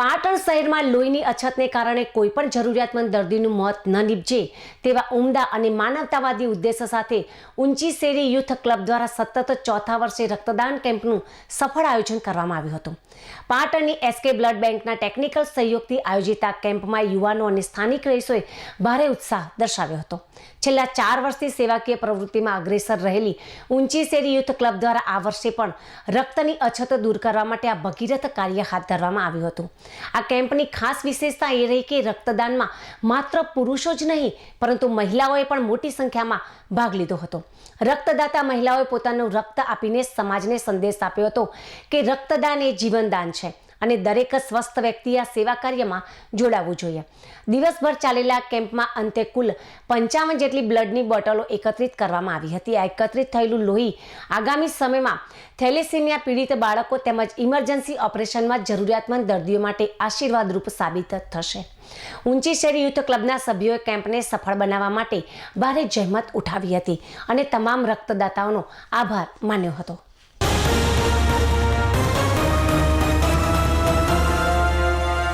પાટણ શહેરમાં લોહીની અછતને કારણે કોઈપણ જરૂરિયાતમંદ દર્દીનું મોત ન નીપજે તેવા ઉમદા અને માનવતાવાદી ઉદ્દેશ્ય સાથે ઊંચી શેરી યુથ ક્લબ દ્વારા સતત ચોથા વર્ષે રક્તદાન કેમ્પનું સફળ આયોજન કરવામાં આવ્યું હતું. પાટણની એસકે બ્લડ બેંકના ટેકનિકલ સહયોગથી આયોજિત આ કેમ્પમાં યુવાનો અને સ્થાનિક રહીશોએ ભારે ઉત્સાહ દર્શાવ્યો હતો. છેલ્લા 4 વર્ષથી સેવાકીય પ્રવૃત્તિમાં અગ્રેસર રહેલી ઊંચી શેરી યુથ ક્લબ દ્વારા આ વર્ષે પણ રક્તની અછત દૂર કરવા માટે આ ભગીરથ કાર્ય હાથ ધરવામાં આવ્યું હતું. આ કેમ્પની ખાસ વિશેષતા એ રહી કે રક્તદાનમાં માત્ર પુરુષો જ નહીં પરંતુ મહિલાઓએ પણ મોટી સંખ્યામાં ભાગ લીધો હતો. રક્તદાતા મહિલાઓએ પોતાનું રક્ત આપીને સમાજને સંદેશ આપ્યો હતો કે રક્તદાન એ જીવનદાન છે અને દરેક સ્વસ્થ વ્યક્તિએ આ સેવા કાર્યમાં જોડાવવું જોઈએ. દિવસભર ચાલેલા કેમ્પમાં અંતે કુલ 55 જેટલી બ્લડની બોટલો એકત્રિત કરવામાં આવી હતી. આ એકત્રિત થયેલું લોહી આગામી સમયમાં થેલેસીમિયા પીડિત બાળકો તેમજ ઇમરજન્સી ઓપરેશનમાં જરૂરિયાતમંદ દર્દીઓ માટે આશીર્વાદરૂપ સાબિત થશે. ઊંચી શેરી યુથ ક્લબના સભ્યોએ કેમ્પને સફળ બનાવવા માટે ભારે જહેમત ઉઠાવી હતી અને તમામ રક્તદાતાઓનો આભાર માન્યો હતો.